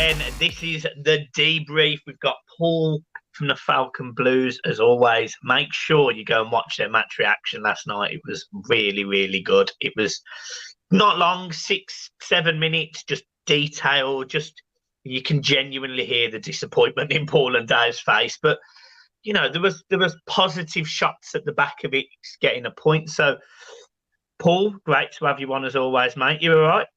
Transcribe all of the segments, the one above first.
again. This is the debrief. We've got Paul from the Falcon Blues, as always. Make sure you go and watch their match reaction last night. It was really, really good. It was not long, 6-7 minutes, just detailed. Just you can genuinely hear the disappointment in Paul and Dave's face. But you know, there was positive shots at the back of it, getting a point. So, Paul, great to have you on as always, mate. You all right?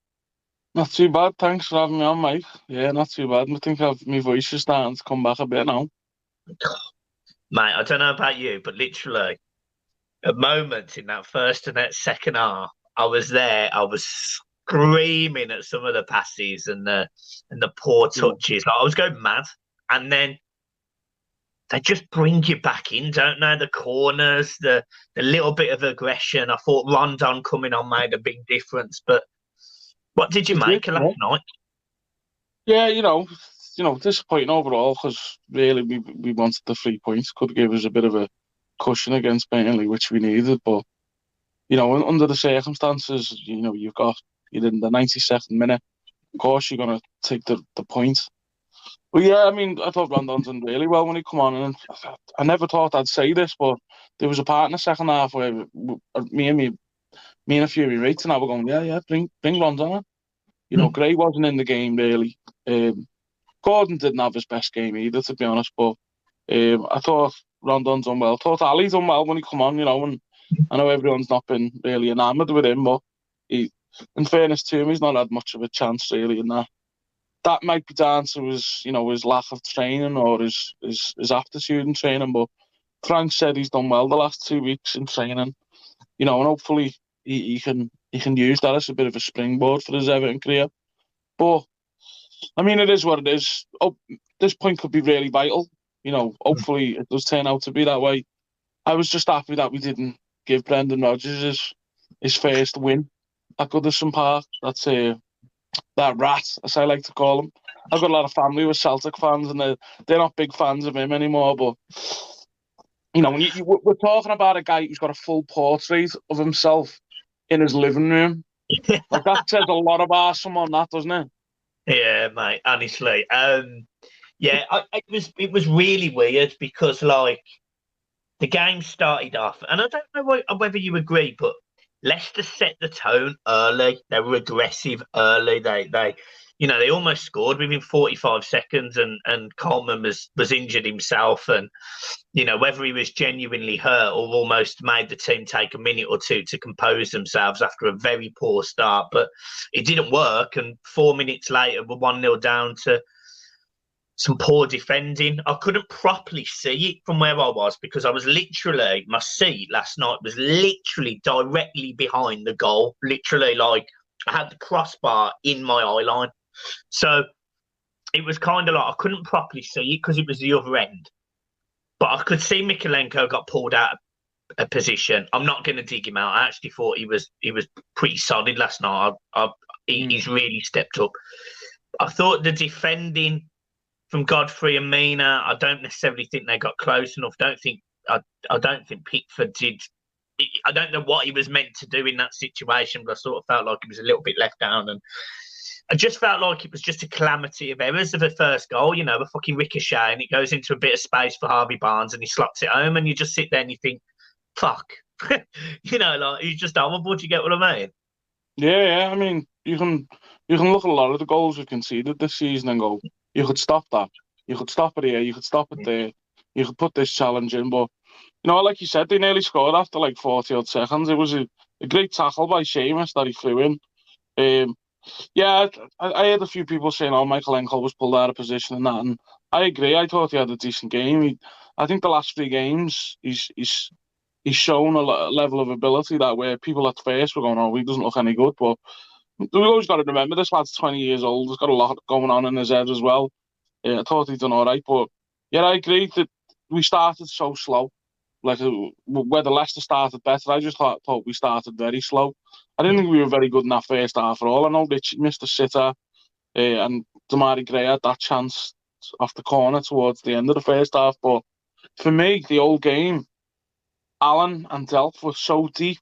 Not too bad, thanks for having me on, mate. Yeah, not too bad. I think my voice is starting to come back a bit now. Mate, I don't know about you, but literally, at moments in that first and that second half, I was there. I was screaming at some of the passes and the poor touches. Like, I was going mad, and then they just bring you back in, don't they? The corners, the little bit of aggression. I thought Rondon coming on made a big difference, but. What did you make of last night? Yeah, disappointing overall because really we wanted the 3 points. Could give us a bit of a cushion against Burnley, which we needed. But under the circumstances, you're in the 92nd minute. Of course, you're gonna take the point. But yeah, I mean, I thought Rondon's done really well when he come on, and I never thought I'd say this, but there was a part in the second half where me and a few of my mates and I were going, yeah, bring Rondon on. Gray wasn't in the game really. Gordon didn't have his best game either, to be honest. But I thought Rondon's done well. I thought Ali's done well when he come on. And I know everyone's not been really enamoured with him, but in fairness to him, he's not had much of a chance really in that. That might be down to his lack of training or his aptitude in training. But Frank said he's done well the last 2 weeks in training. And hopefully he can use that as a bit of a springboard for his Everton career. But I mean, it is what it is. Oh, this point could be really vital. Hopefully it does turn out to be that way. I was just happy that we didn't give Brendan Rodgers his first win at Goodison Park. That's that rat, as I like to call him. I've got a lot of family with Celtic fans, and they're not big fans of him anymore. But when we're talking about a guy who's got a full portrait of himself in his living room. Like, that says a lot about someone, that, doesn't it? Yeah, mate, honestly. It was really weird because, like, the game started off, and I don't know whether you agree, but Leicester set the tone early. They were aggressive early. They almost scored within 45 seconds, and Koeman was injured himself, and whether he was genuinely hurt or almost made the team take a minute or two to compose themselves after a very poor start, but it didn't work. And 4 minutes later, we're 1-0 down to some poor defending. I couldn't properly see it from where I was because I was literally, my seat last night was literally directly behind the goal. Literally, like, I had the crossbar in my eye line. So it was kind of like I couldn't properly see it because it was the other end. But I could see Mikalenko got pulled out of a position. I'm not going to dig him out. I actually thought he was pretty solid last night. He's really stepped up. I thought the defending from Godfrey and Mina, I don't necessarily think they got close enough. I don't think Pickford did. I don't know what he was meant to do in that situation, but I sort of felt like he was a little bit left down, and I just felt like it was just a calamity of errors of the first goal, a fucking ricochet, and it goes into a bit of space for Harvey Barnes, and he slots it home, and you just sit there and you think, fuck. Like, he's just horrible. Do you get what I mean? Yeah. I mean, you can look at a lot of the goals we've conceded this season and go, you could stop that. You could stop it here. You could stop it there. You could put this challenge in. But, like you said, they nearly scored after like 40-odd seconds. It was a great tackle by Seamus that he flew in. I heard a few people saying, Michael Enkel was pulled out of position and that. And I agree. I thought he had a decent game. I think the last 3 games, he's shown a level of ability that where people at first were going, he doesn't look any good. But we've always got to remember this lad's 20 years old. He's got a lot going on in his head as well. I thought he'd done all right. But yeah, I agree that we started so slow. Like, whether Leicester started better, I just thought we started very slow. I didn't think we were very good in that first half at all. I know Rich missed a sitter, and Damari Gray had that chance off the corner towards the end of the first half. But for me, the whole game, Allen and Delph were so deep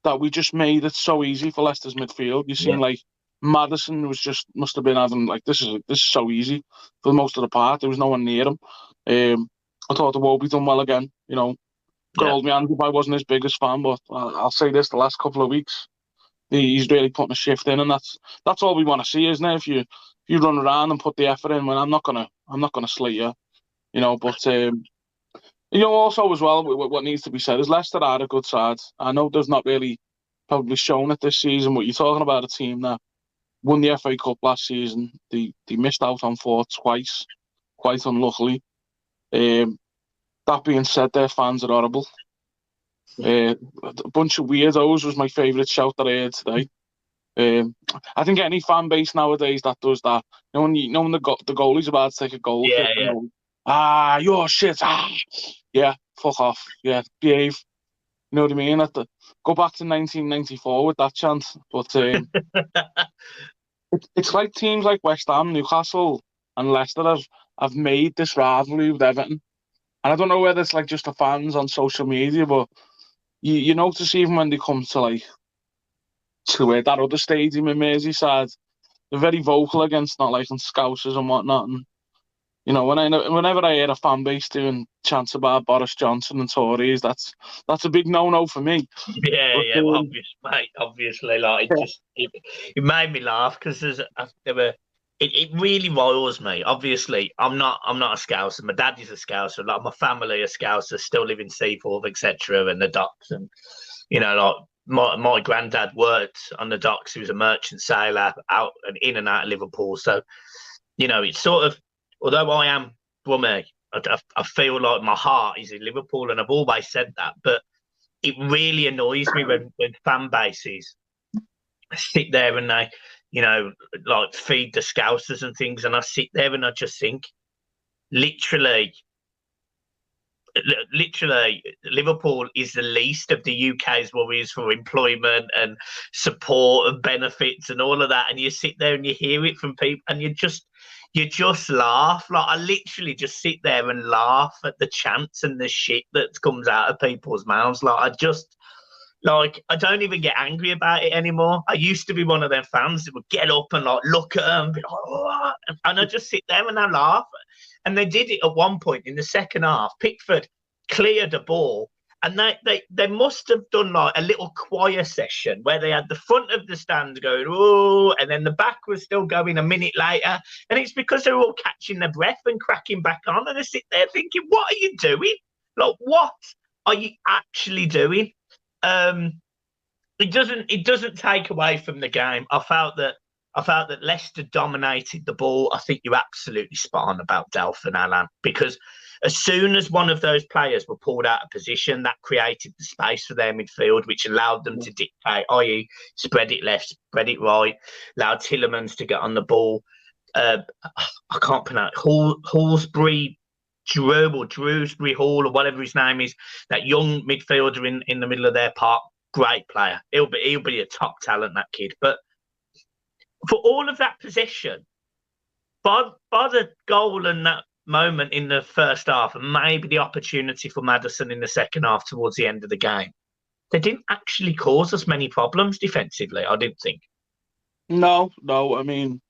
that we just made it so easy for Leicester's midfield. You seen like Maddison must have been having like this is so easy for most of the part. There was no one near him. I thought the Wobie done well again. You know, got Yeah. hold me hand if I wasn't his biggest fan, but I'll say this: the last couple of weeks, he's really putting a shift in, and that's all we want to see, isn't it? If you run around and put the effort in, well, I'm not gonna slate you, you know. But you know, also as well, what needs to be said is Leicester are a good side. I know there's not really probably shown it this season, but you're talking about a team that won the FA Cup last season. They missed out on fourth twice, quite unluckily. That being said, their fans are horrible. A bunch of weirdos was my favourite shout that I heard today. I think any fan base nowadays that does that, when the goalie's about to take a goal kick, you're shit. Yeah, fuck off. Yeah, behave. You know what I mean? Go back to 1994 with that chant. But it's like teams like West Ham, Newcastle, and Leicester have made this rivalry with Everton. And I don't know whether it's like just the fans on social media, but you notice even when they come to that other stadium in Merseyside, they're very vocal against not liking Scousers and whatnot. And you know, whenever I hear a fan base doing chants about Boris Johnson and Tories, that's a big no-no for me. Yeah, well, obviously, like it made me laugh because it really riles me. Obviously, I'm not a Scouser. My dad is a Scouser. Like my family are Scousers, still live in Seaforth, etc., and the docks. And you know, like my granddad worked on the docks. He was a merchant sailor out and in and out of Liverpool. So, you know, it's sort of, although I am Brummy, I feel like my heart is in Liverpool, and I've always said that. But it really annoys me when fan bases sit there and they, you know, like feed the Scousers and things, and I sit there and I just think, literally, Liverpool is the least of the UK's worries for employment and support and benefits and all of that. And you sit there and you hear it from people, and you just laugh. Like I literally just sit there and laugh at the chants and the shit that comes out of people's mouths. Like I don't even get angry about it anymore. I used to be one of them fans that would get up and like look at them, be like, oh, and I just sit there and I laugh. And they did it at one point in the second half. Pickford cleared a ball, and they must have done like a little choir session where they had the front of the stand going, oh, and then the back was still going a minute later. And it's because they're all catching their breath and cracking back on. And I sit there thinking, what are you doing? Like, what are you actually doing? It doesn't take away from the game. I felt that Leicester dominated the ball. I think you're absolutely spot on about Delph and Allan, because as soon as one of those players were pulled out of position, that created the space for their midfield, which allowed them to dictate, i.e. spread it left, spread it right, allowed Tielemans to get on the ball. I can't pronounce Hallsbury, Drewsbury Hall, or whatever his name is, that young midfielder in the middle of their park. Great player. He'll be a top talent, that kid. But for all of that possession, by the goal and that moment in the first half, and maybe the opportunity for Maddison in the second half towards the end of the game, they didn't actually cause us many problems defensively, I didn't think. No. I mean,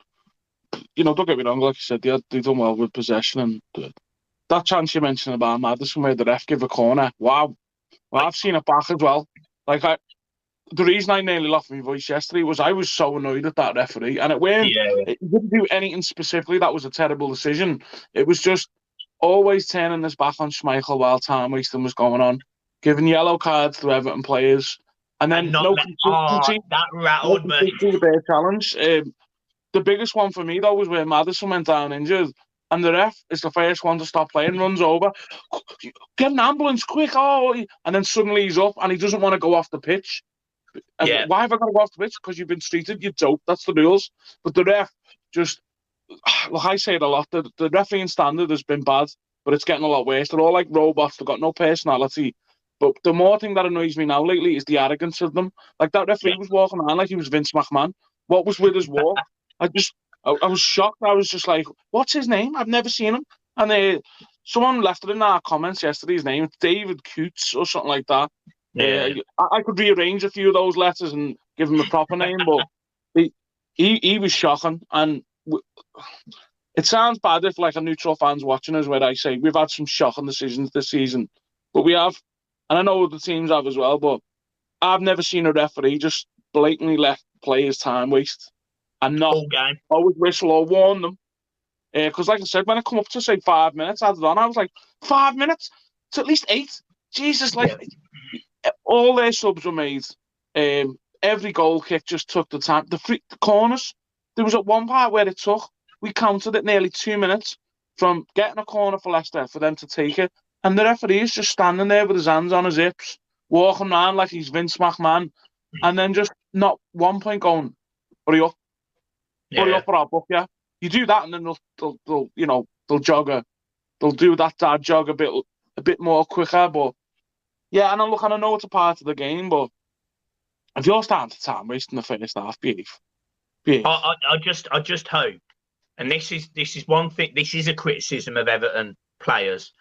you know, don't get me wrong, like you said, they done well with possession. And that chance you mentioned about Maddison where the ref gave a corner, wow. Well, I've seen it back as well. Like, the reason I nearly lost my voice yesterday was I was so annoyed at that referee, and it didn't do anything specifically that was a terrible decision. It was just always turning his back on Schmeichel while time wasting was going on, giving yellow cards to Everton players, and then no consistency. That rattled me. With their challenge. The biggest one for me though was where Maddison went down injured, and the ref is the first one to stop playing, runs over, get an ambulance quick, and then suddenly he's up and he doesn't want to go off the pitch. And why have I got to go off the pitch? Because you've been treated, you dope. That's the rules. But the ref just, like I say it a lot, the refereeing standard has been bad, but it's getting a lot worse. They're all like robots. They've got no personality. But the more thing that annoys me now lately is the arrogance of them. Like that referee was walking around like he was Vince McMahon. What was with his walk? I was shocked. I was just like, what's his name? I've never seen him. And someone left it in our comments yesterday, his name. It's David Coots or something like that. I could rearrange a few of those letters and give him a proper name, but he was shocking. And it sounds bad if like a neutral fan's watching us, where I say we've had some shocking decisions this season, but we have, and I know the teams have as well. But I've never seen a referee just blatantly let players time waste and not Full game. always whistle or warn them. Because, like I said, when I come up to say 5 minutes added on, I was like, 5 minutes? It's at least 8. Jesus, like all their subs were made. Every goal kick just took the time. The corners. There was at one part where we counted it nearly 2 minutes from getting a corner for Leicester for them to take it, and the referee is just standing there with his hands on his hips, walking around like he's Vince McMahon, and then just not 1 point going, hurry up, hurry up, or I'll book you. You do that, and then they'll jog they'll do that dad jog a bit more quicker. But yeah, and I know it's a part of the game, but if you're starting to time waste in the first half, behave. I just hope, and this is one thing. This is a criticism of Everton players.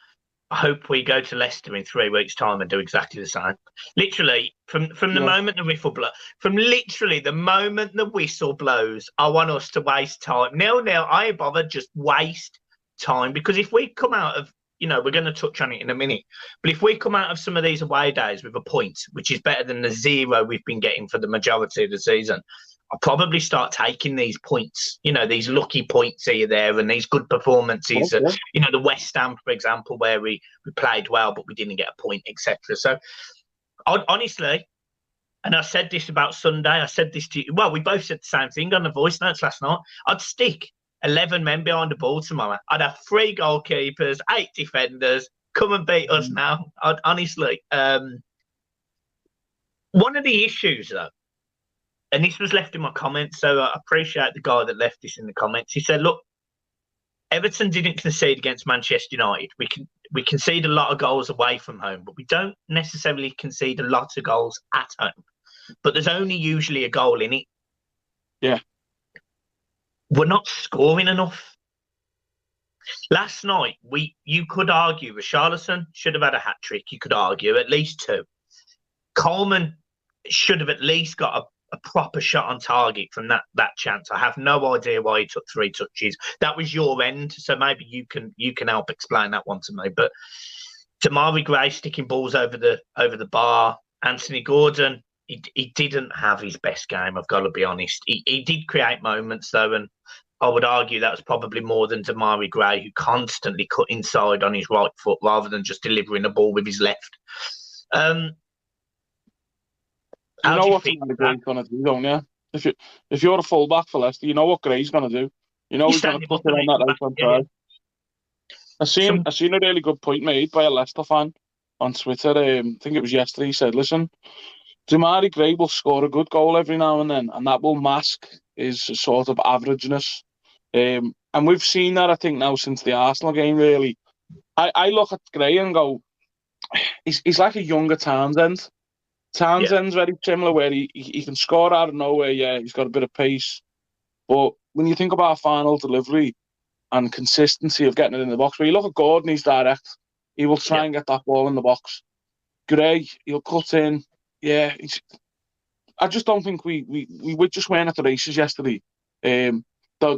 I hope we go to Leicester in 3 weeks' time and do exactly the same. Literally, from the moment the whistle blows, the moment the whistle blows, I want us to waste time. No, I ain't bothered. Just waste time, because if we come out of, we're going to touch on it in a minute, but if we come out of some of these away days with a point, which is better than the 0 we've been getting for the majority of the season, I'll probably start taking these points, these lucky points here, there, and these good performances. The West Ham, for example, where we played well, but we didn't get a point, etc. So, honestly, and I said this about Sunday, I said this to you. Well, we both said the same thing on the voice notes last night. I'd stick 11 men behind the ball tomorrow. I'd have 3 goalkeepers, 8 defenders. Come and beat us now. Honestly. One of the issues, though, and this was left in my comments, so I appreciate the guy that left this in the comments. He said, look, Everton didn't concede against Manchester United. We concede a lot of goals away from home, but we don't necessarily concede a lot of goals at home. But there's only usually a goal in it. Yeah. We're not scoring enough. Last night, you could argue Richarlison should have had a hat-trick. You could argue at least 2. Koeman should have at least got a proper shot on target from that chance. I have no idea why he took 3 touches. That was your end, so maybe you can help explain that one to me. But Damari Gray sticking balls over the bar. Anthony Gordon, he didn't have his best game, I've got to be honest. He did create moments though, and I would argue that was probably more than Damari Gray, who constantly cut inside on his right foot rather than just delivering the ball with his left. You know what Gray's going to do, don't you? If you're a fullback for Leicester, you know what Gray's going to do. You know he's going to put it on that right-hand side. I seen a really good point made by a Leicester fan on Twitter. I think it was yesterday. He said, listen, Damari Gray will score a good goal every now and then, and that will mask his sort of averageness. And we've seen that, I think, now since the Arsenal game, really. I look at Gray and go, he's like a younger Townsend. Townsend's very similar, where he can score out of nowhere. Yeah, he's got a bit of pace, but when you think about final delivery and consistency of getting it in the box, where you look at Gordon, he's direct. He will try and get that ball in the box. Gray, he'll cut in. Yeah, I just don't think we just weren't at the races yesterday. The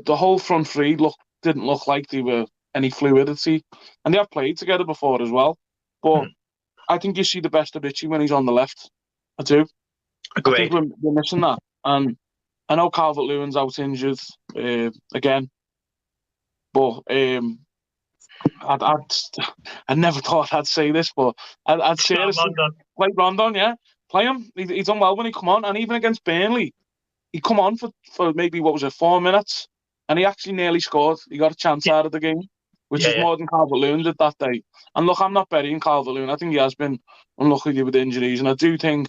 whole front three didn't look like they were any fluidity, and they have played together before as well. But I think you see the best of Richie when he's on the left. I do. Agreed. I think we're missing that. And I know Calvert-Lewin's out injured again. But I never thought I'd say this, but I'd seriously play Rondon, yeah. Play him. He's done well when he come on. And even against Burnley, he come on for maybe, 4 minutes? And he actually nearly scored. He got a chance out of the game, which is more than Calvert-Lewin did that day. And look, I'm not burying Calvert-Lewin. I think he has been unlucky with injuries. And I do think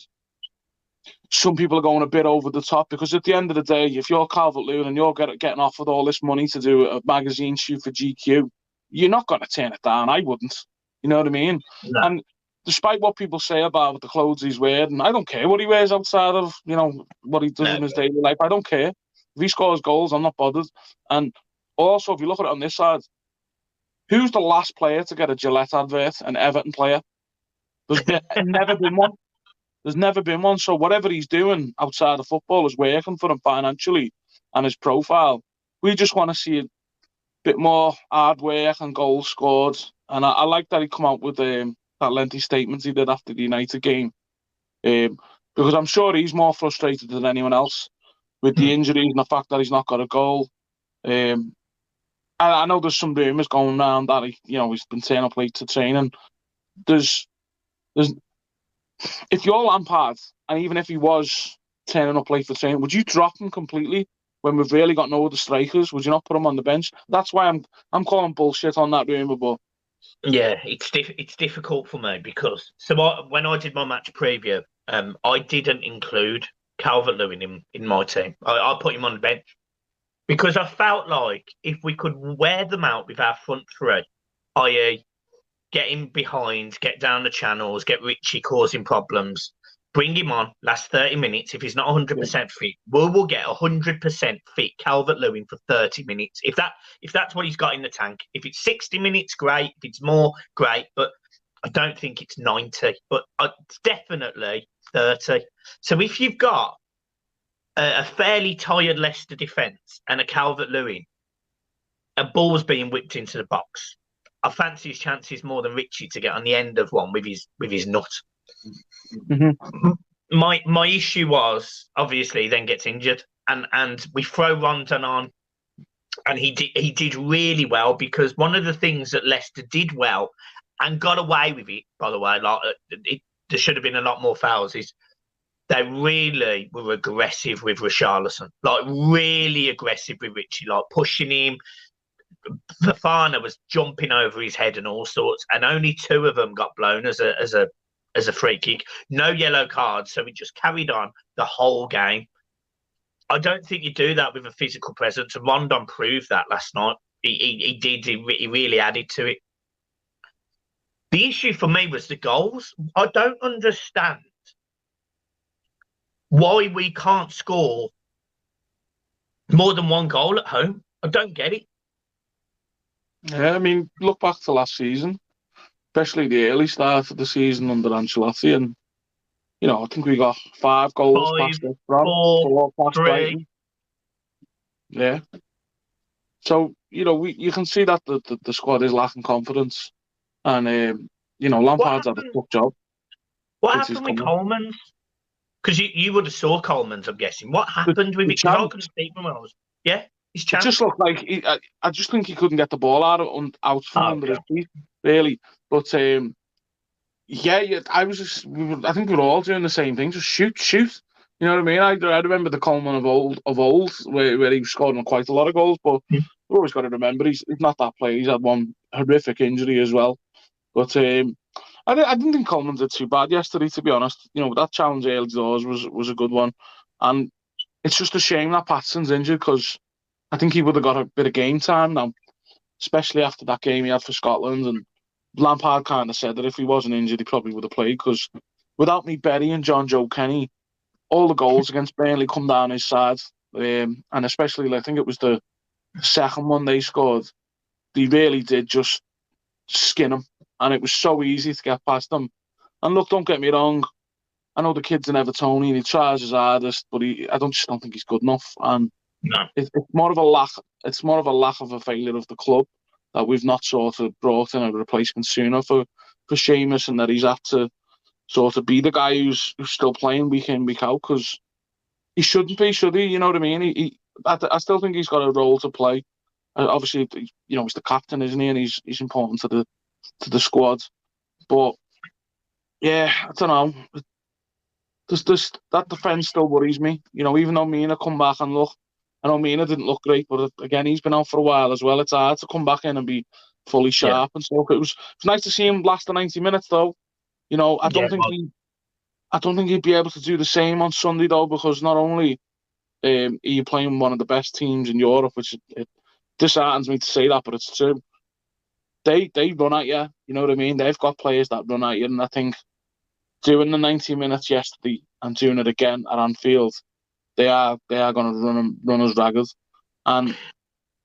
some people are going a bit over the top, because at the end of the day, if you're Calvert-Lewin and you're getting offered all this money to do a magazine shoot for GQ, you're not going to turn it down. I wouldn't. You know what I mean? No. And despite what people say about the clothes he's wearing, I don't care what he wears outside of, what he does in his daily life. I don't care. If he scores goals, I'm not bothered. And also, if you look at it on this side, who's the last player to get a Gillette advert? An Everton player. There's never been one. There's never been one. So whatever he's doing outside of football is working for him financially. and his profile. We just want to see a bit more hard work and goals scored. And I like that he come out with that lengthy statement he did after the United game, because I'm sure he's more frustrated than anyone else with the injuries and the fact that he's not got a goal. I know there's some rumours going around that he's been turning up late to training. There's if you're Lampard, and even if he was turning up late for training, would you drop him completely when we've really got no other strikers? Would you not put him on the bench? That's why I'm calling bullshit on that rumour. But yeah, it's difficult for me because when I did my match preview, I didn't include Calvert-Lewin in my team. I put him on the bench because I felt like if we could wear them out with our front three, i.e., get him behind, get down the channels, get Richie causing problems, bring him on, last 30 minutes. If he's not 100% fit, we'll get 100% fit Calvert-Lewin for 30 minutes. If that's what he's got in the tank. If it's 60 minutes, great. If it's more, great. But I don't think it's 90. But it's definitely 30. So if you've got a fairly tired Leicester defence and a Calvert-Lewin, a ball's being whipped into the box, I fancy his chances more than Richie to get on the end of one with his nut. Mm-hmm. My issue was obviously he then gets injured and we throw Rondon on, and he did really well, because one of the things that Leicester did well and got away with it, by the way, there should have been a lot more fouls, is they really were aggressive with Richarlison, like really aggressive with Richie, like pushing him. Fafana was jumping over his head and all sorts, and only 2 of them got blown as a free kick. No yellow cards, so we just carried on the whole game. I don't think you do that with a physical presence, and Rondon proved that last night. He did. He really added to it. The issue for me was the goals. I don't understand why we can't score more than 1 goal at home. I don't get it. Yeah, I mean, look back to last season, especially the early start of the season under Ancelotti, and I think we got 5 goals 5, past West Brom, 4 past 3. Brighton. Yeah. So you can see that the squad is lacking confidence, and Lampard's had a tough job. What happened with Koeman's? Because you would have saw Coleman's, I'm guessing. What happened with it? Because I couldn't speak when I was. Yeah, his chance. It just looked like I just think he couldn't get the ball out from under his feet, really. But I think we were all doing the same thing. Just shoot. You know what I mean? I remember the Coleman of old, where he scored quite a lot of goals. But we've always got to remember he's not that player. He's had one horrific injury as well. But I didn't think Coleman did too bad yesterday, to be honest. That challenge early doors was a good one. And it's just a shame that Patterson's injured, because I think he would have got a bit of game time now, especially after that game he had for Scotland. And Lampard kind of said that if he wasn't injured, he probably would have played, because without me, Berry and John Joe Kenny, all the goals against Burnley come down his side. And especially, I think it was the second one they scored, they really did just skin him. And it was so easy to get past him. And look, don't get me wrong, I know the kid's an Evertonian, he tries his hardest, but I don't think he's good enough. And no. It's more of a lack. It's more of a lack of a failure of the club that we've not sort of brought in a replacement sooner for Seamus, and that he's had to sort of be the guy who's still playing week in, week out, because he shouldn't be, should he? You know what I mean? I still think he's got a role to play. Obviously, he's the captain, isn't he? And he's important to the squad. But yeah, I don't know. That defence still worries me. Even though Mina come back and look, I know Mina didn't look great, but again, he's been out for a while as well. It's hard to come back in and be fully sharp and stuff. It was nice to see him last the 90 minutes though. I don't think he'd be able to do the same on Sunday though, because not only are you playing one of the best teams in Europe, which it disheartens me to say that, but it's true. They run at you. You know what I mean? They've got players that run at you, and I think doing the 90 minutes yesterday and doing it again at Anfield, they are going to run us ragged. And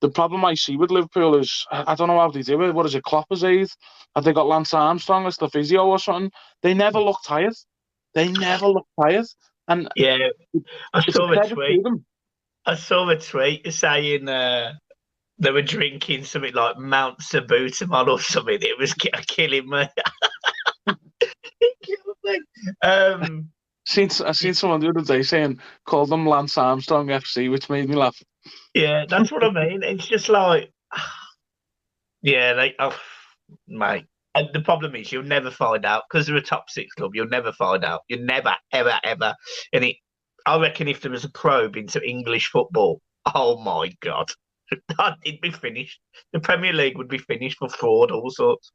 the problem I see with Liverpool is, I don't know how they do it. What is it, Klopper's aid? Have they got Lance Armstrong as the physio or something? They never look tired. And yeah, I saw a tweet. I saw a tweet saying they were drinking something like Mount Sabutamol or something. It was killing me. It killed me. I seen someone the other day saying, call them Lance Armstrong FC, which made me laugh. Yeah, that's what I mean. It's just like, yeah, mate. And the problem is you'll never find out because they're a top six club. You'll never find out. You'll never, ever, ever. And I reckon if there was a probe into English football, oh my God, it'd be finished. The Premier League would be finished for fraud, all sorts.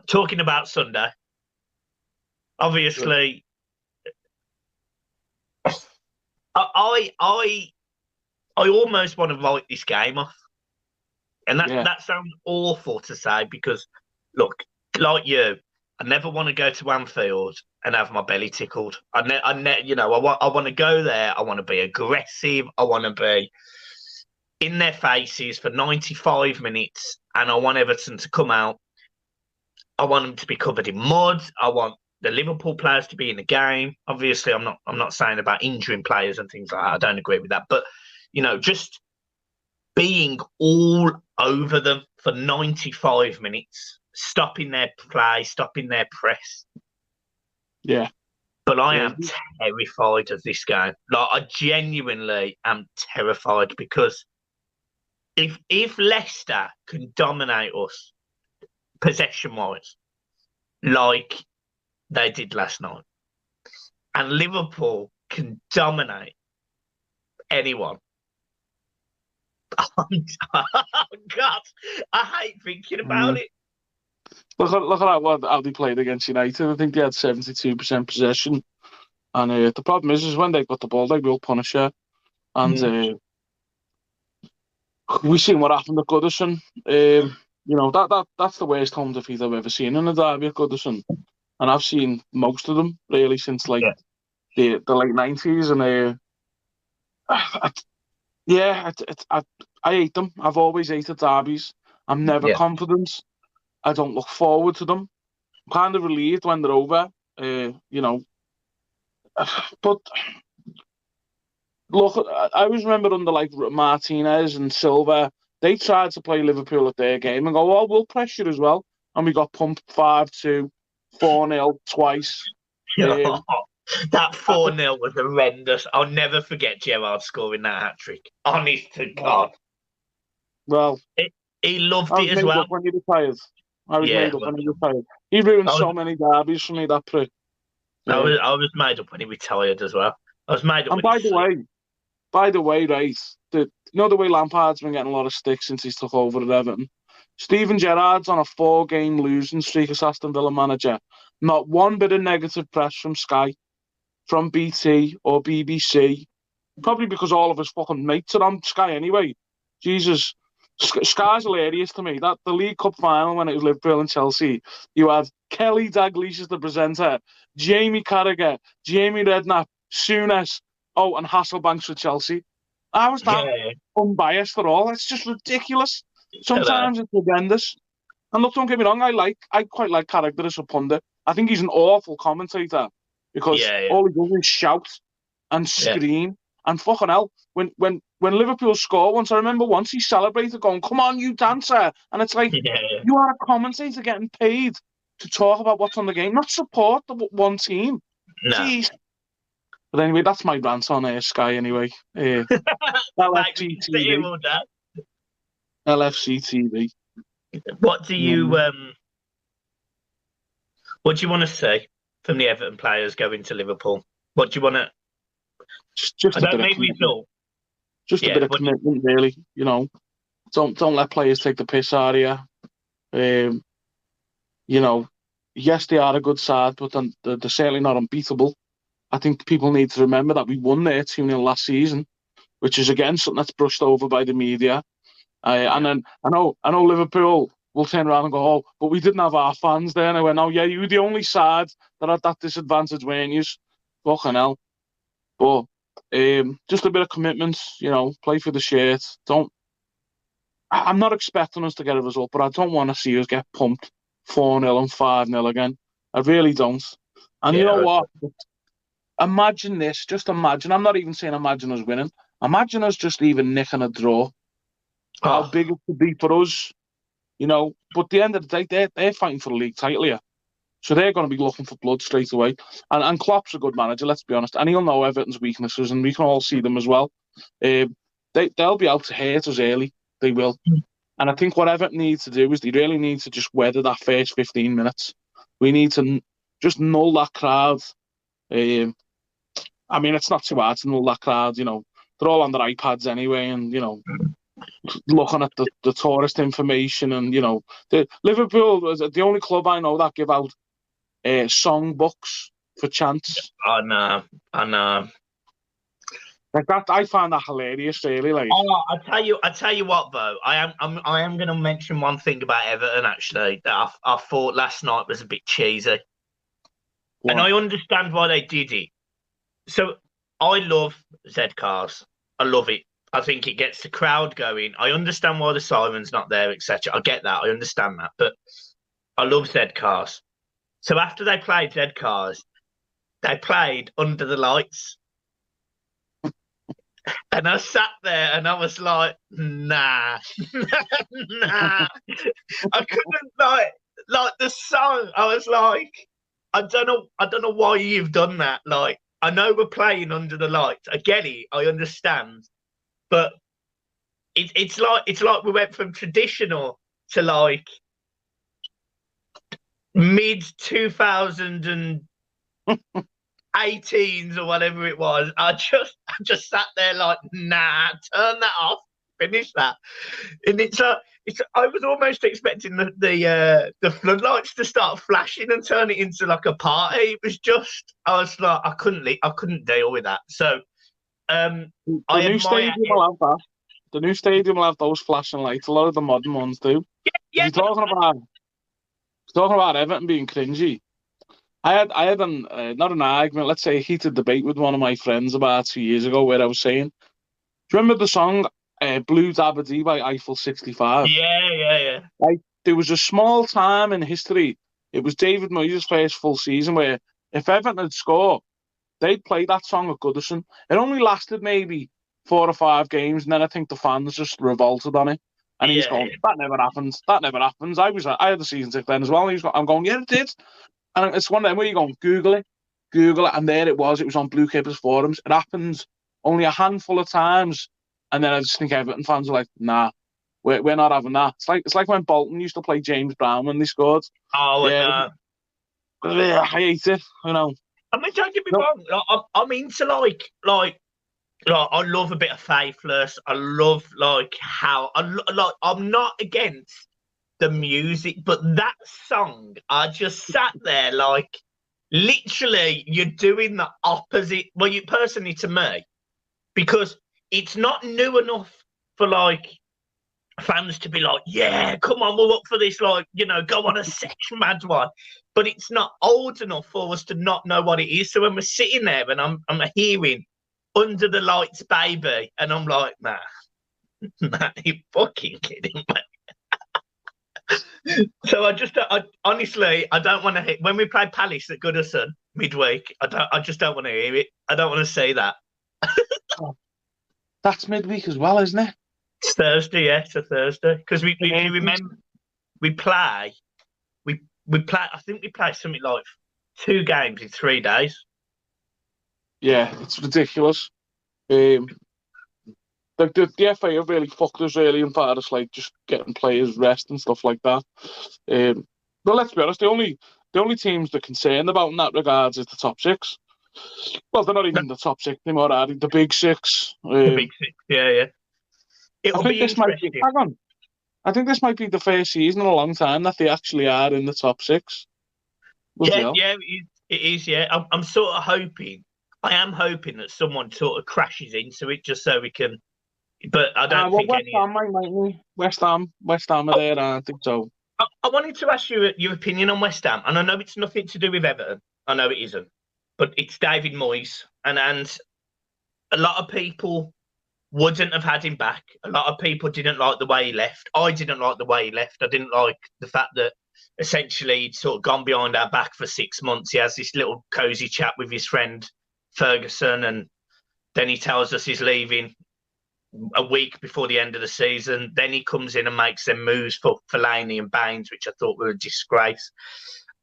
Talking about Sunday, obviously, I almost want to write this game off. And that sounds awful to say because, look, like you, I never want to go to Anfield and have my belly tickled. I want to go there. I want to be aggressive. I want to be in their faces for 95 minutes, and I want Everton to come out. I want them to be covered in mud. I want the Liverpool players to be in the game. Obviously, I'm not saying about injuring players and things like that. I don't agree with that, but just being all over them for 95 minutes, stopping their play, stopping their press. Yeah. But I am terrified of this game. Like, I genuinely am terrified because if Leicester can dominate us possession-wise, like they did last night, and Liverpool can dominate anyone, oh God, I hate thinking about it. Look at how they played against United. I think they had 72% possession, and the problem is when they got the ball, they will punish her. And we seen what happened at Goodison. That's the worst home defeat I've ever seen in a derby at Goodison, and I've seen most of them really since the late 90s. And I hate them. I've always hated derbies. I'm never confident. I don't look forward to them. I'm kind of relieved when they're over, But look, I always remember under like Martinez and Silva, they tried to play Liverpool at their game and go, well, we'll pressure as well. And we got pumped 5-2, 4-0 twice. That 4-0 was horrendous. I'll never forget Gerrard scoring that hat-trick. Honest to God. Well, he loved it as well. When he retired. I was made up when he retired. He ruined so many derbies for me, that prick. I was made up when he retired as well. I was made up. And by the way, right, the way Lampard's been getting a lot of stick since he's took over at Everton. Steven Gerrard's on a 4-game losing streak as Aston Villa manager. Not one bit of negative press from Sky, from BT or BBC. Probably because all of his fucking mates are on Sky anyway. Jesus. Sky's hilarious to me. That the League Cup final when it was Liverpool and Chelsea, you had Kelly Dalglish as the presenter, Jamie Carragher, Jamie Redknapp, Souness, and Hasselbanks for Chelsea. I was that unbiased at all. It's just ridiculous. Sometimes it's horrendous. And look, don't get me wrong, I quite like Carragher as a pundit. I think he's an awful commentator because all he does is shout and scream. And fucking hell, when Liverpool score once, I remember once he celebrated going, come on, you dancer. And it's like, you are a commentator getting paid to talk about what's on the game, not support the one team. No. Jeez. But anyway, that's my rant on Sky anyway. LFC TV. LFC TV. What do you what do you want to see from the Everton players going to Liverpool? What do you want to... Just a bit of commitment. Just a bit of commitment, really. Don't let players take the piss out of you. Yes, they are a good side, but they're certainly not unbeatable. I think people need to remember that we won there 2-0 last season, which is again something that's brushed over by the media. And then I know Liverpool will turn around and go, oh, but we didn't have our fans there. And I went, oh yeah, you were the only side that had that disadvantage, weren't you? Fucking hell. But just a bit of commitment, play for the shirt. I'm not expecting us to get a result, but I don't want to see us get pumped 4-0 and 5-0 again. I really don't. And you know what? imagine this. Just imagine. I'm not even saying imagine us winning. Imagine us just even nicking a draw. How big it could be for us, you know. But at the end of the day, they're fighting for the league title here. So they're going to be looking for blood straight away. And Klopp's a good manager, let's be honest. And he'll know Everton's weaknesses, and we can all see them as well. They'll be out to hurt us early. They will. And I think what Everton needs to do is they really need to just weather that first 15 minutes. We need to just null that crowd. I mean, it's not too hard to null that crowd, you know. They're all on their iPads anyway, and, you know, looking at the tourist information. And, you know, Liverpool is the only club I know that give out song books for chants. I know. Like that, I find that hilarious. Really, like. Oh, I tell you what, though, I am going to mention one thing about Everton actually that I thought last night was a bit cheesy, and I understand why they did it. So I love Z cars. I love it. I think it gets the crowd going. I understand why the siren's not there, etc. I get that. I understand that, but I love Z cars. So after they played Z cars, they played Under the Lights. And I sat there and I was like, nah. Nah. I couldn't like the song. I was like, I don't know why you've done that. Like, I know we're playing Under the Lights. I get it, I understand. But it's like we went from traditional to like mid 2018s or whatever it was. I just sat there like, nah, turn that off, finish that. And I was almost expecting the floodlights to start flashing and turn it into like a party. It was just, I was like, I couldn't deal with that. So the new stadium will have that. The new stadium will have those flashing lights. A lot of the modern ones do. Yeah. You're talking about Everton being cringy. I had not an argument, let's say a heated debate with one of my friends about 2 years ago, where I was saying, do you remember the song Blue Dabba by Eiffel 65? Yeah. Like, there was a small time in history, it was David Moyes' first full season, where if Everton had scored, they'd play that song at Goodison. It only lasted maybe 4 or 5 games, and then I think the fans just revolted on it. And he's going, that never happens. That never happens. I had the season ticket then as well. And I'm going, yeah, it did. And it's one of them where you go, Google it, and there it was. It was on Blue Keepers forums. It happened only a handful of times, and then I just think Everton fans are like, nah, we're not having that. It's like when Bolton used to play James Brown when they scored. Oh, yeah, I hate it. You know. I mean, don't get me wrong. Like, I'm into like I love a bit of Faithless. I love how I'm not against the music, but that song, I just sat there like, literally, you're doing the opposite. Well, you personally to me, because it's not new enough for like fans to be like, yeah, come on, we're up for this, like, you know, go on a sex mad one. But it's not old enough for us to not know what it is. So when we're sitting there and I'm hearing Under the Lights, Baby, and I'm like, nah, you fucking kidding me. So I honestly, I don't want to hit when we play Palace at Goodison midweek. I just don't want to hear it. I don't want to see that. That's midweek as well, isn't it? It's Thursday, yeah, it's a Thursday. Because we remember we play. I think we play something like 2 games in 3 days. Yeah, it's ridiculous. The FA have really fucked us really in far as like just getting players rest and stuff like that. But let's be honest, the only teams they're concerned about in that regards is the top 6. Well, they're not even the top 6 anymore, are they? The big 6. The big 6, yeah. It'll be interesting. Hang on. I think this might be the first season in a long time that they actually are in the top 6. Yeah, it is, yeah. I'm sort of hoping. I am hoping that someone sort of crashes into it just so we can. But I don't think West Ham might. West Ham are there, I think so. I wanted to ask you your opinion on West Ham, and I know it's nothing to do with Everton. I know it isn't, but it's David Moyes, and a lot of people wouldn't have had him back. A lot of people didn't like the way he left. I didn't like the way he left. I didn't like the fact that essentially he'd sort of gone behind our back for 6 months. He has this little cozy chat with his friend Ferguson, and then he tells us he's leaving a week before the end of the season. Then he comes in and makes them moves for Fellaini and Baines, which I thought were a disgrace.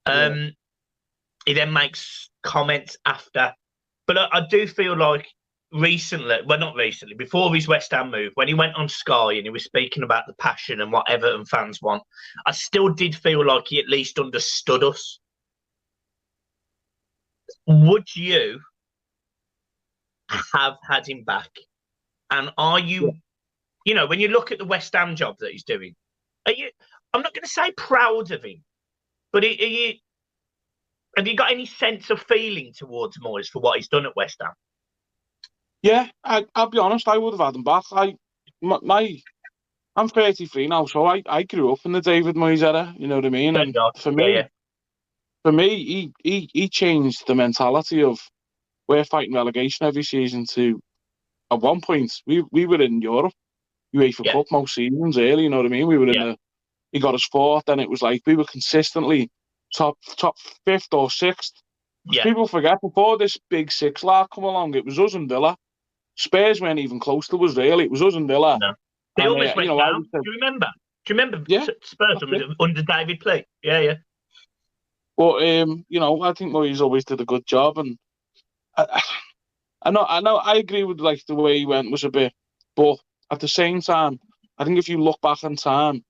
He then makes comments after. But I do feel like recently, well, not recently, before his West Ham move, when he went on Sky and he was speaking about the passion and what Everton fans want, I still did feel like he at least understood us. Would you have had him back? And are you, you know, when you look at the West Ham job that he's doing, are you, I'm not going to say proud of him, but have you got any sense of feeling towards Moyes for what he's done at West Ham? Yeah, I'll be honest, I would have had him back. I'm 33 now, so I grew up in the David Moyes era, you know what I mean? And for me, he changed the mentality of we're fighting relegation every season to, at one point, we were in Europe, UEFA Cup most seasons early, you know what I mean? We were in he got us fourth, then it was like we were consistently top fifth or sixth. People forget, before this big six lark come along, it was us and Villa. Spurs weren't even close to us, really. It was us and Villa. No. They almost went down. Do you remember? Do you remember Spurs under David Play? Yeah. But, you know, I think Moyes always did a good job. And I know, I agree with, like, the way he went was a bit. But at the same time, I think if you look back in time,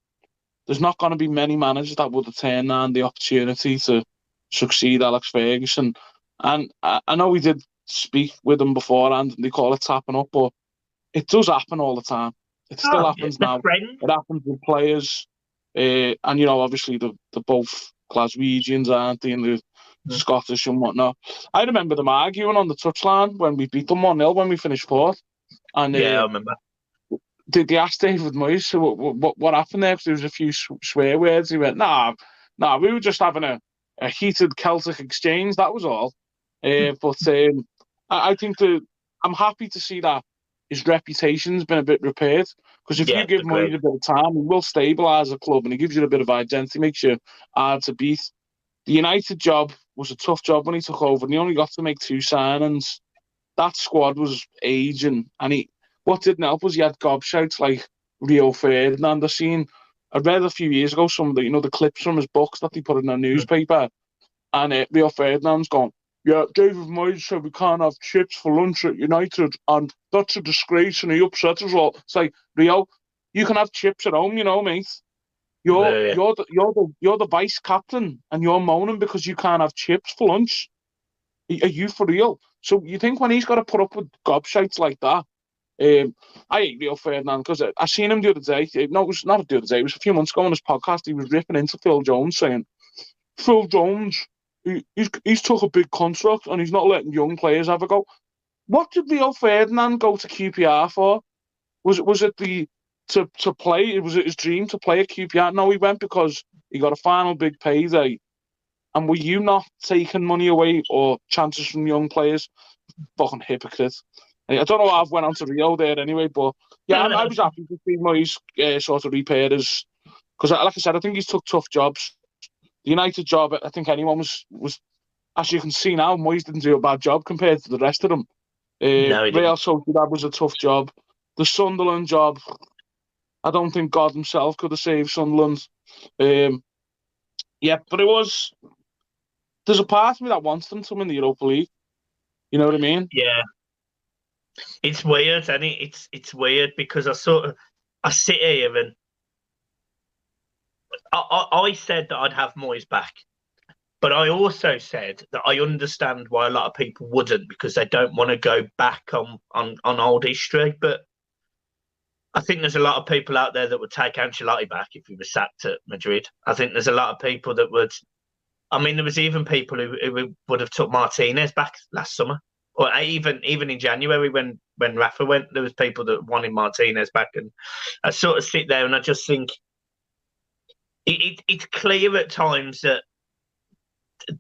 there's not going to be many managers that would have turned down the opportunity to succeed Alex Ferguson. And I know we did speak with him beforehand, and they call it tapping up, but it does happen all the time. It still happens now. It happens with players. And, you know, obviously they're both Glaswegians, aren't they, and the Scottish and whatnot. I remember them arguing on the touchline when we beat them 1-0 when we finished fourth. And, I remember. They asked David Moyes, so what happened there? Because there was a few swear words. He went, nah, we were just having a heated Celtic exchange, that was all. But I think I'm happy to see that his reputation's been a bit repaired, because if you give Moyes a bit of time, he will stabilise the club and he gives you a bit of identity, makes you hard to beat. The United job was a tough job when he took over, and he only got to make 2 signings. That squad was aging, and what didn't help was he had gobshites like Rio Ferdinand. I read a few years ago some of the, you know, the clips from his books that he put in the newspaper, and Rio Ferdinand's gone, yeah, David Moyes said we can't have chips for lunch at United, and that's a disgrace, and he upset us all. It's like, Rio, you can have chips at home, you know, mate. You're the vice captain, and you're moaning because you can't have chips for lunch. Are you for real? So you think when he's got to put up with gobshites like that? I hate Rio Ferdinand because I seen him the other day. No, it was not the other day. It was a few months ago on his podcast. He was ripping into Phil Jones, saying, Phil Jones, he's took a big contract and he's not letting young players have a go. What did Rio Ferdinand go to QPR for? Was it to play? Was it his dream to play at QPR? No, he went because he got a final big payday. And were you not taking money away or chances from young players? Fucking hypocrite. I don't know how I've went on to Rio there anyway, but yeah, I was happy to see Moyes sort of repair his, because like I said, I think he's took tough jobs. The United job, I think anyone was as you can see now, Moyes didn't do a bad job compared to the rest of them. No, Real Sociedad was a tough job. The Sunderland job, I don't think God himself could have saved Sunderland. Yeah, but there's a part of me that wants them to win the Europa League. You know what I mean? Yeah. It's weird, isn't it? It's weird because I sit here and I said that I'd have Moyes back, but I also said that I understand why a lot of people wouldn't, because they don't want to go back on old history. But I think there's a lot of people out there that would take Ancelotti back if he was sacked at Madrid. I think there's a lot of people that would. I mean, there was even people who would have took Martinez back last summer. Or even in January when Rafa went, there was people that wanted Martinez back, and I sort of sit there and I just think it's clear at times that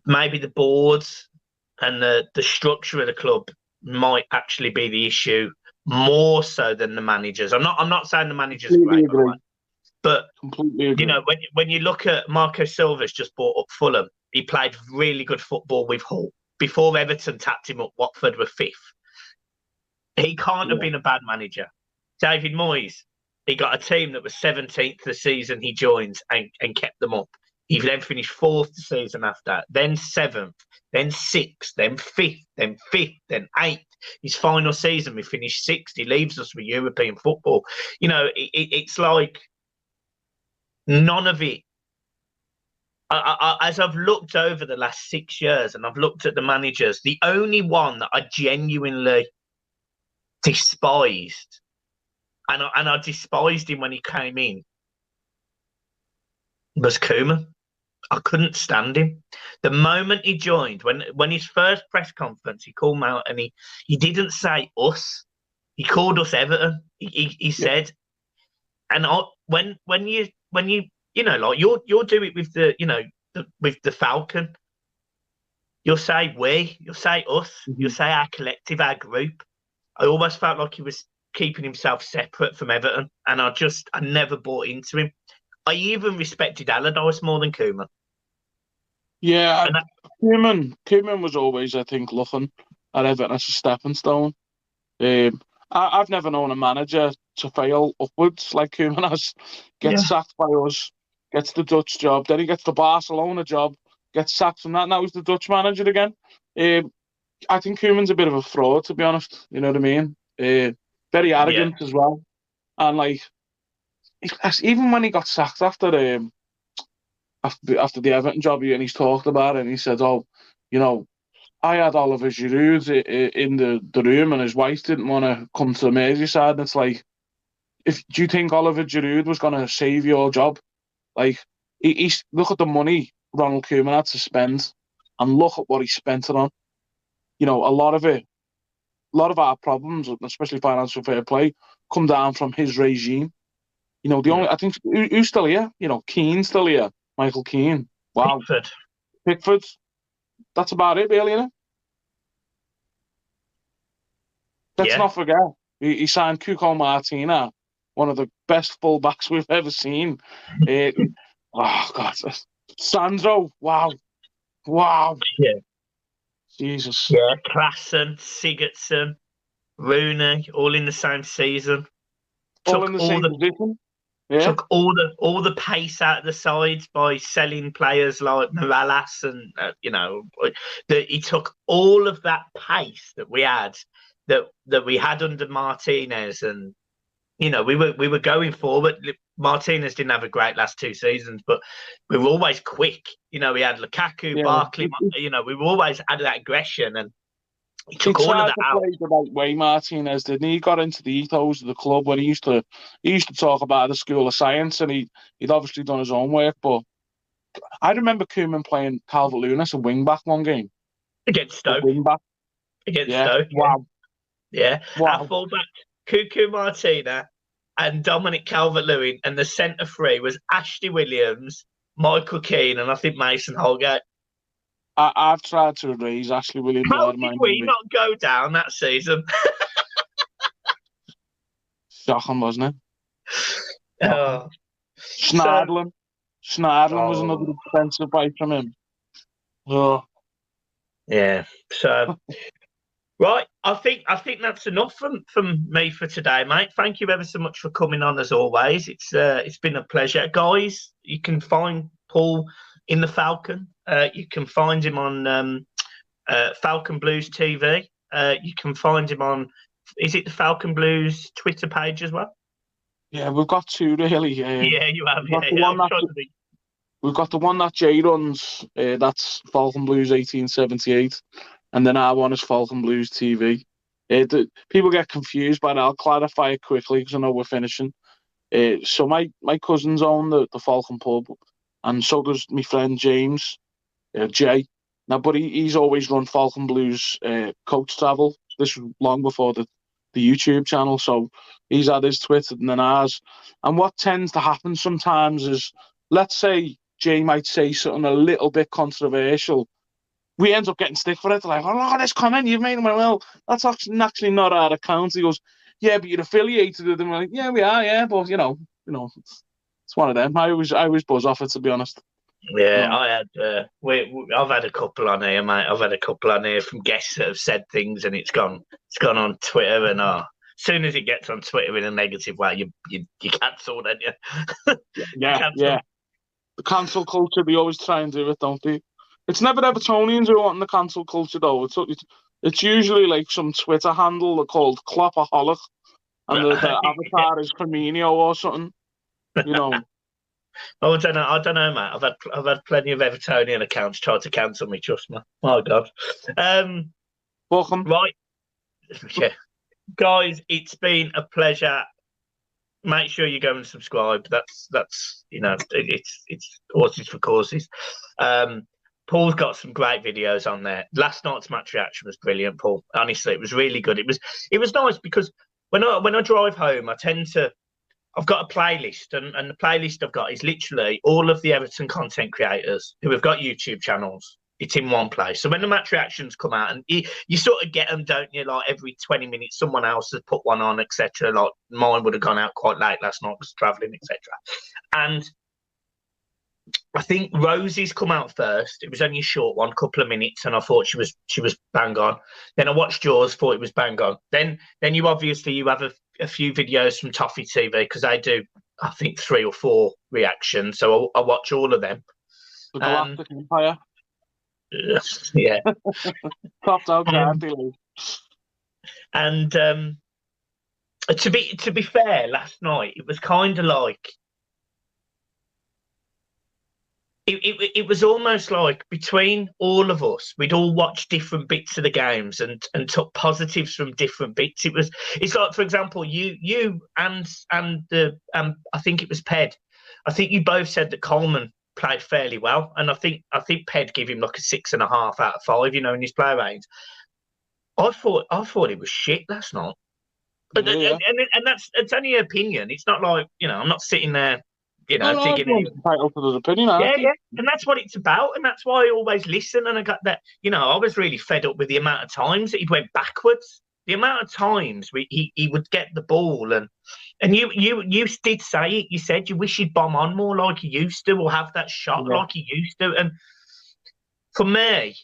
maybe the boards and the structure of the club might actually be the issue more so than the managers. I'm not saying the managers are great, but you know, when you look at Marco Silva's just bought up Fulham, he played really good football with Hull. before Everton tapped him up, Watford were 5th. He can't have been a bad manager. David Moyes, he got a team that was 17th the season he joined and kept them up. He then finished 4th the season after, then 7th, then 6th, then 5th, then 5th, then 8th. His final season, we finished 6th. He leaves us with European football. You know, it's like none of it. As I've looked over the last 6 years and I've looked at the managers, the only one that I genuinely despised, and I despised him when he came in, was Koeman. I couldn't stand him. The moment he joined, when his first press conference, he called me out and he didn't say us. He called us Everton. He said, and when you like you'll do it with with the Falcon. You'll say we, you'll say us, you'll say our collective, our group. I almost felt like he was keeping himself separate from Everton, and I never bought into him. I even respected Allardyce more than Koeman. Yeah, Koeman was always, I think, looking at Everton as a stepping stone. I've never known a manager to fail upwards like Koeman has. Gets sacked by us, gets the Dutch job, then he gets the Barcelona job, gets sacked from that. Now he's the Dutch manager again. I think Koeman's a bit of a fraud, to be honest. You know what I mean? Very arrogant as well. And like, even when he got sacked after the Everton job, and he's talked about it, and he said, "Oh, you know, I had Oliver Giroud in the room, and his wife didn't want to come to Merseyside." And it's like, do you think Oliver Giroud was going to save your job? Like, he's look at the money Ronald Koeman had to spend, and look at what he spent it on. You know, a lot of our problems, especially financial fair play, come down from his regime. You know, I think who's still here? You know, Keane's still here. Michael Keane. Wow. Pickford. That's about it, really, isn't it? Let's not forget, he signed Cuco Martina, one of the best fullbacks we've ever seen. Oh, God. Sandro. Wow. Yeah. Jesus. Yeah, Klaassen, Sigurdsson, Rooney, all in the same season. All in the same position. Yeah. Took all the pace out of the sides by selling players like Morales, and he took all of that pace that we had under Martinez, and we were going forward. Martinez didn't have a great last 2 seasons, but we were always quick. We had Lukaku, Barkley. We were always had that aggression, and he took all of that out. He tried to play the right way, Martinez, didn't he? He got into the ethos of the club when he used to talk about the School of Science, and he'd obviously done his own work. But I remember Koeman playing Calvert-Lewin as a wing-back one game. Against Stoke. Against Stoke. Wow. Yeah. Wow. Our fullback, Cucu Martina, and Dominic Calvert-Lewin, and the centre three was Ashley Williams, Michael Keane, and I think Mason Holgate. I've tried to erase Ashley Williams. How did we not go down that season? Shocking, wasn't it? Oh. Schneiderlin was another expensive buy from him. Oh. Yeah. So, right. I think that's enough from me for today, mate. Thank you ever so much for coming on, as always. It's been a pleasure, guys. You can find Paul in the Falcon. You can find him on Falcon Blues TV. You can find him on, is it the Falcon Blues Twitter page as well? Yeah, we've got 2 really. Yeah, you have. We've got the one that Jay runs. That's Falcon Blues 1878, and then our one is Falcon Blues TV. People get confused, but I'll clarify it quickly because I know we're finishing. So my cousins own the Falcon pub, and so does my friend James. Jay. Now, but he's always run Falcon Blues coach travel. This was long before the YouTube channel, so he's had his Twitter and then ours. And what tends to happen sometimes is, let's say Jay might say something a little bit controversial. We end up getting stick for it. They're like, "Oh, look at this comment you've made." Well, that's actually not our account. He goes, "Yeah, but you're affiliated with them." We're like, "Yeah, we are, yeah, but you know, it's one of them." I always buzz off it, to be honest. You Yeah, know. I had. I've had a couple on here, mate. I've had a couple on here from guests that have said things, and it's gone on Twitter, and as soon as it gets on Twitter in a negative way, you cancel, don't you? You Yeah, cancel. yeah. The cancel culture, they always try and do it, don't they? It's never Evertonians who are wanting the cancel culture, though. It's usually like some Twitter handle called Kloppaholic, and the avatar is Firmino or something. You know. Oh, I don't know. I don't know, mate. I've had plenty of Evertonian accounts try to cancel me. Trust me. My God. Welcome. Right. Yeah, guys, it's been a pleasure. Make sure you go and subscribe. That's it's horses for courses. Paul's got some great videos on there. Last night's match reaction was brilliant, Paul. Honestly, it was really good. It was nice because when I drive home, I've got a playlist, and the playlist I've got is literally all of the Everton content creators who have got YouTube channels. It's in one place. So when the match reactions come out, and you sort of get them, don't you? Like every 20 minutes, someone else has put one on, etc. Like mine would have gone out quite late last night because travelling, etc. And I think Rosie's come out first. It was only a short one, couple of minutes, and I thought she was bang on. Then I watched yours, thought it was bang on. Then you have a few videos from Toffee TV because they do, I think, 3 or 4 reactions. So I watch all of them. The Galactic Empire. Yeah. Topped out And to be fair, last night it was kind of like it was almost like between all of us, we'd all watched different bits of the games and took positives from different bits. It's like, for example, you and the I think it was Ped. I think you both said that Koeman played fairly well, and I think Ped gave him like a 6.5 out of 5, in his play range. I thought it was shit last night. But Yeah. and that's, it's only an opinion. It's not like, I'm not sitting there, digging everyone's entitled to their opinion, yeah, and that's what it's about, and that's why I always listen. And I got that, I was really fed up with the amount of times that he went backwards. The amount of times he would get the ball, and you did say it. You said you wish he'd bomb on more like he used to, or have that shot like he used to. And for me,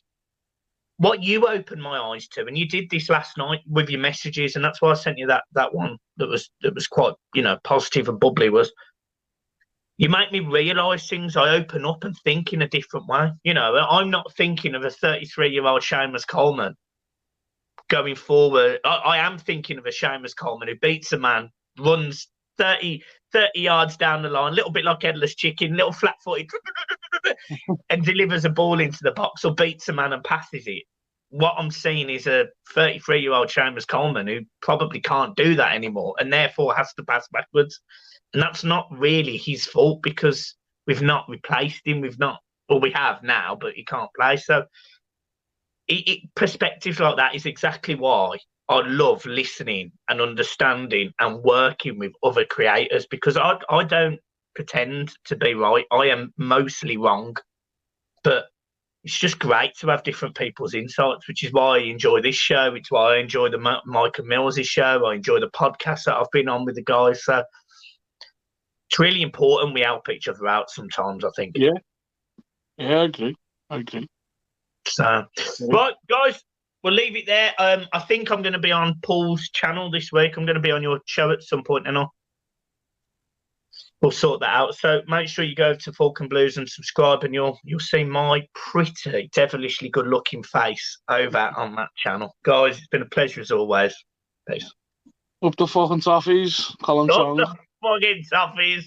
what you opened my eyes to, and you did this last night with your messages, and that's why I sent you that one that was quite positive and bubbly, was you make me realise things. I open up and think in a different way. I'm not thinking of a 33-year-old Seamus Coleman going forward. I am thinking of a Seamus Coleman who beats a man, runs 30 yards down the line, a little bit like Headless Chicken, little flat-footed, and delivers a ball into the box, or beats a man and passes it. What I'm seeing is a 33-year-old Seamus Coleman who probably can't do that anymore, and therefore has to pass backwards. And that's not really his fault, because we've not replaced him. We have now, but he can't play. So perspectives like that is exactly why I love listening and understanding and working with other creators, because I don't pretend to be right. I am mostly wrong, but it's just great to have different people's insights, which is why I enjoy this show. It's why I enjoy the Mike and Mills' show. I enjoy the podcast that I've been on with the guys. So it's really important we help each other out sometimes, I think. Yeah, I agree. So, right, guys, we'll leave it there. I think I'm going to be on Paul's channel this week. I'm going to be on your show at some point, and we'll sort that out. So make sure you go to Falcon Blues and subscribe, and you'll see my pretty devilishly good-looking face over on that channel. Guys, it's been a pleasure as always. Peace. Up the fucking toffees, Colin Song. Up the fucking toffees.